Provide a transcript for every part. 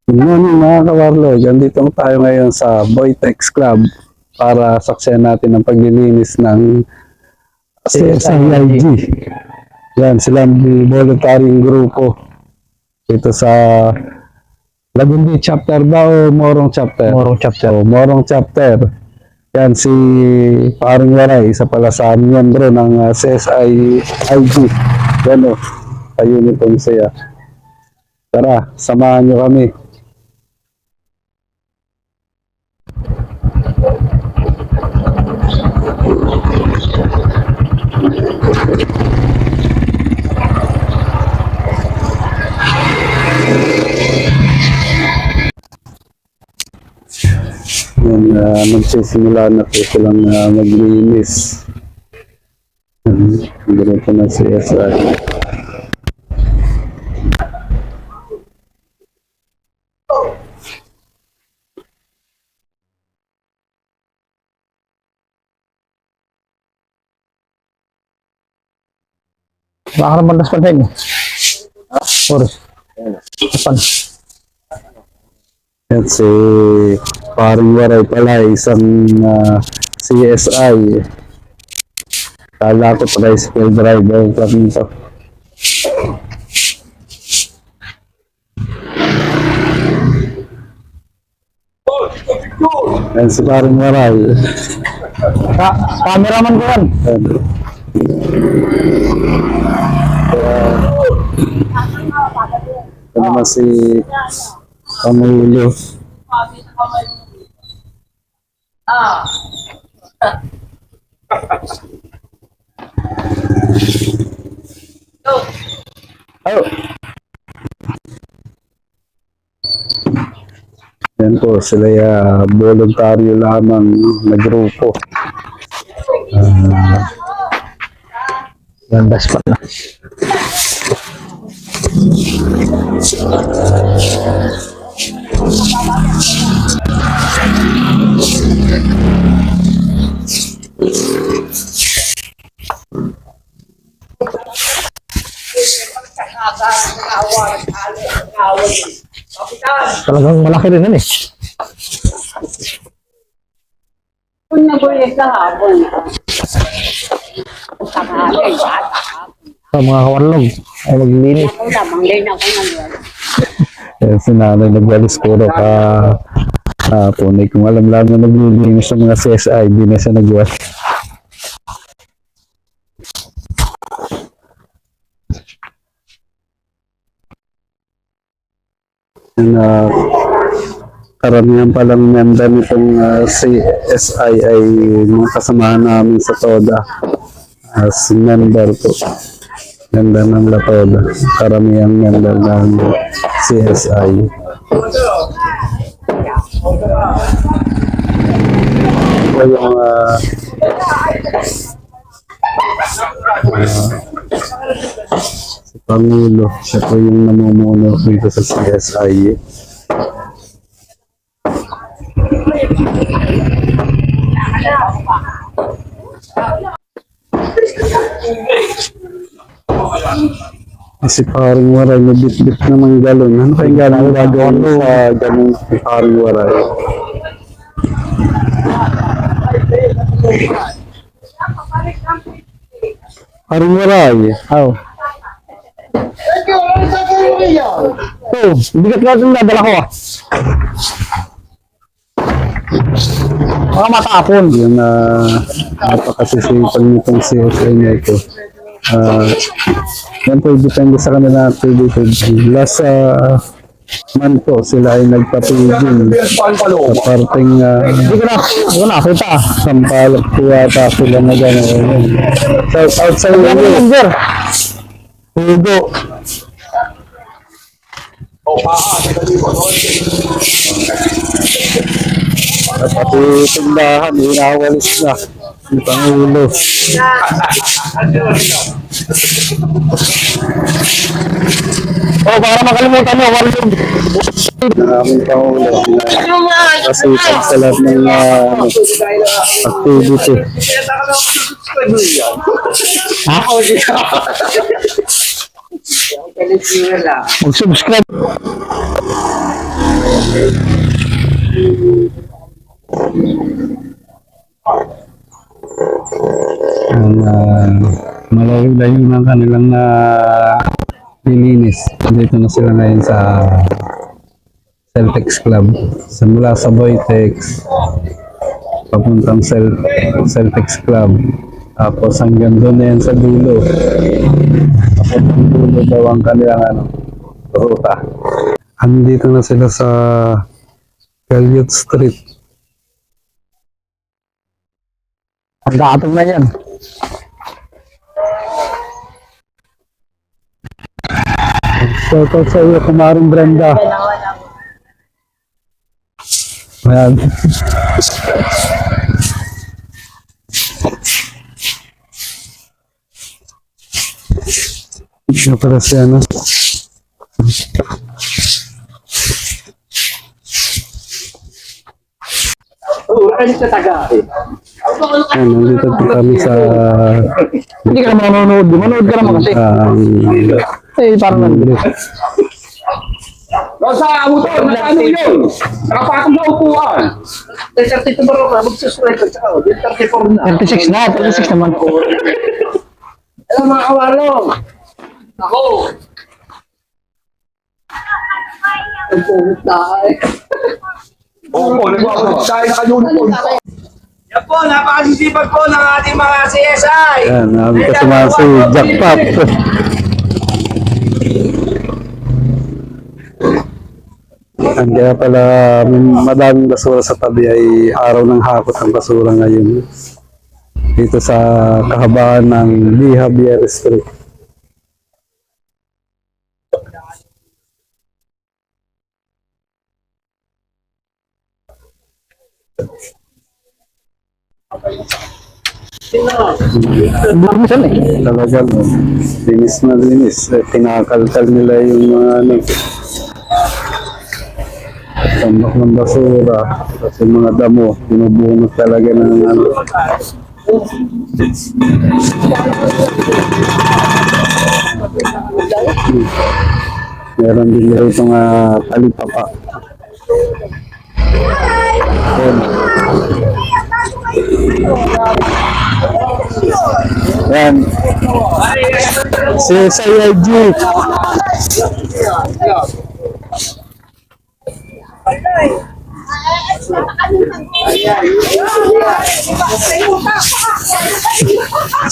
Good morning mga kawarlog. Andito tayo ngayon sa Boytex Club para saksiyan natin ang paglilinis ng CSIG. Yan, silang volunteering grupo dito sa Lagundi chapter ba o Morong chapter? Morong chapter. O, Morong chapter. Yan, si Paring Waray, isa pala sa miyembro ng CSIG. Yan o, ka-uniform siya. Tara, samahan nyo kami. Yan, magsisimula na po silang maglinis. Grupo ng CSI. Baka naman nas panday mo. Oras. Kapan? Yan si Paring Waray pala, isang CSI. Kala ko tricycle driver pa nito. Yan si Paring Waray. Cameraman ko yan. Yan. Ano naman si Pangulo. Oh. Yan po, sila voluntaryo lamang na grupo. Landas pa na. Talagang malaki rin yan eh. Kung nabulit ka hapon, sakali, bata hapon. Sa mga kawarlog ay maglilinis. Ako lamang din ako nagwala. Yan si nanay nagwalis puro ka hapon. Kung alam lang na naglilinis sa mga CSI, hindi na siya nagwalis. Yan, karamihan palang member nitong CSI ay mga kasamahan namin sa TODA as member po. Member ng La TODA. Karamihan member ng CSI. Ito yung si Pangulo. Siya po yung namumuno dito sa CSI. Si Paring Waray, may bit-bit naman galon. Ano kayong galon gagawin sa galon si Paring Waray? Paring Waray. Oh. Oh, bigat ka rin nadala ko ah. Baka matapon. Yung napakasisipag nitong CSI na ito. Yan po, depende sa kanila activity. Last month po, sila ay nagpapigil sa parting Hindi ko na kita. Sampalok po yata sila na gano'n. Shout out sa Ano Hugo. yung sir? Hugo. At pati tindahan, inawalis na. Si Pangulo. Oh, baka makalimutan mo. Walong. Maraming Pangulo. Kasi sa lahat ng activity. Ha? Mag-subscribe. Ang malayo-layo ng kanilang nilinis. Dito na sila ngayon sa Celtex Club. Simula sa Boytex, papuntang Celtex Club. Tapos hanggang doon na yan sa dulo. Papuntang dulo daw ang kanilang ruta. Andito na sila sa Galiot Street. Ang gatong na yan. Shoutout sa iyo, Kumaring Brenda. Ayan. Ito pala si ano. Ayan, nandito po kami sa Hindi ka naman manonood. Manonood ka naman kasi. Eh, parang nandito. Sa motor, ano yun? Nakapatong sa upuan. 32 ba rin, magsusurrect ka siya. 34 na. 36 na, 36 naman. Alam mga kawalong. Ako. Ang pumunta tayo. Oo, nagwawag tayo naka-uniform. Yan po, napakasisipag po ng ating mga CSI. Ayan, namin kasama si Jackpot. Ang kaya pala madaming basura sa tabi ay araw ng hakot ng basura ngayon. Dito sa kahabaan ng B. Javier Street. Burmisan eh. Talagang linis na linis. Tinakalkal nila yung mga tambak ng basura. At yung mga damo, binubunot talaga ng Meron din dito itong talipapa. Ayan. Ayan. Si SIG.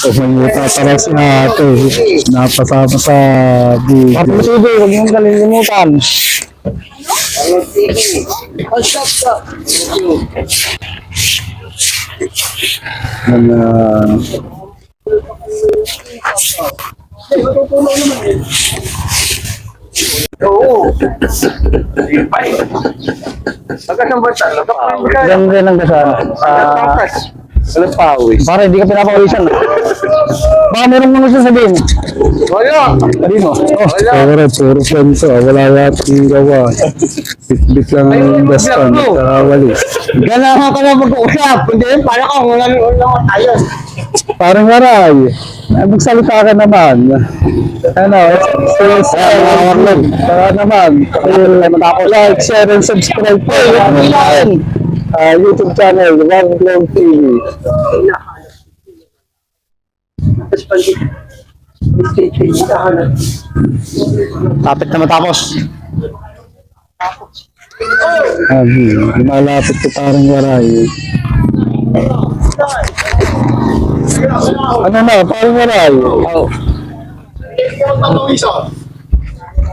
Pumunta para si ate. Napasama sa video. Martin Sige, huwag mong kalilimutan. Oo. Pagkasang bata, Diyan rin ang kasama. Walang pawis. Para hindi ka pinapawisan. Baka meron mong gusto sabihin. Wala. Sabihin mo. Puro kwento. Wala yating gawa. Bit-bit lang ang dastan. Nakawali. Ganahan ka na mag-uusap. Hindi, para ka. Wala tayo. Parang maray. Magsalita ka naman. Ano? Saka naman. Like, share, and subscribe po. YouTube channel, One Vlog TV. Tapit na matapos. Malapit ko parang maray. Ano na, parang maray.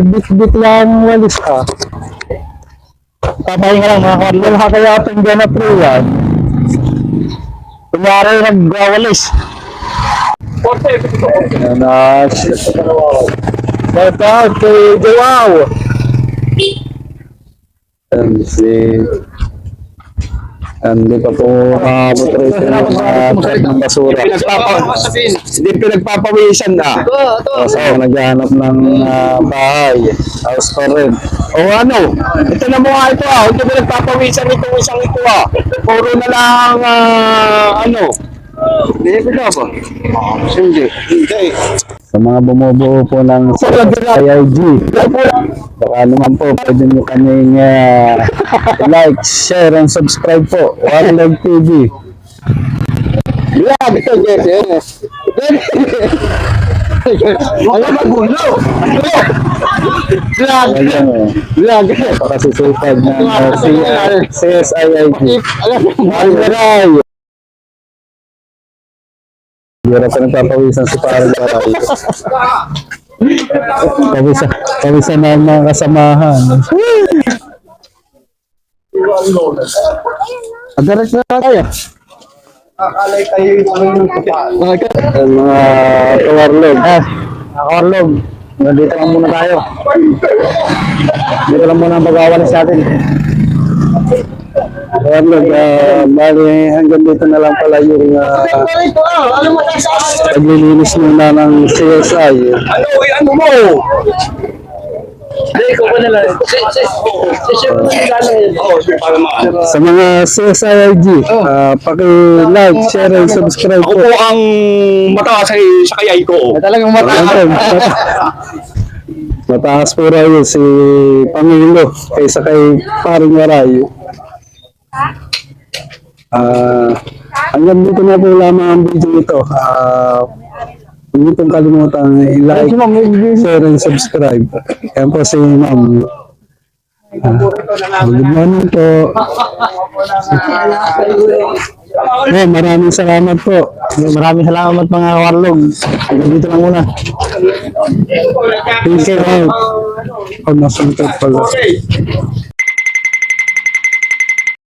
Bit-bit lang walis ka. Papahinga lang mga kwarto. Wala kaya itong ganap rin yan. Kunyari nagwawalis. Shout out kay Joao. Hindi pa po nakabot rin sa mga ng basura. Hindi pinagpapawisan na. So, naghahanap ng bahay. House pa rin. O ano? Ito na mo nga ito Hindi pinagpapawisan itong isang ito Puro na lang ano. Hindi ko na ba? Hindi. Sa mga bumubuo po ng IIG, baka naman po, pwede nyo kaming like, share, and subscribe po. Warlog TV. Vlog ito, Jess. Alam mo, gulo. Vlog. Vlog. Pakasisipag ng CSIIG. Alam mo, Maray! Hindi pa nagpapawisan si Parang Maray. Pawisan na ang mga kasamahan. Direct na tayo. Akalay kayo yung kapal. Ang mga kawarlog. Kawarlog. Nandito lang muna tayo. Dito lang muna ang pag-awalis natin. Kawarlog, bali hanggang dito na lang pala yung paglilinis muna ng CSI. Ano mo? Hindi, ikaw ba nila? Share mo na nila. Oo, para maano. Sa mga CSIIG, paki-like, share, and subscribe Ako po. po ang mataas sa kayay ko. Talagang mataas. Mataas po raw yun si Pangulo kaysa kay Paring Maray. Hanggang dito na po lamang ang video ito. Huwag niyo pong kalimutan i-like, share, and subscribe. Yan po si Ma'am. Good morning po. Maraming salamat po. Maraming salamat mga kawarlog. Dito lang muna. Peace out. Oh, nasunod pala. Okay.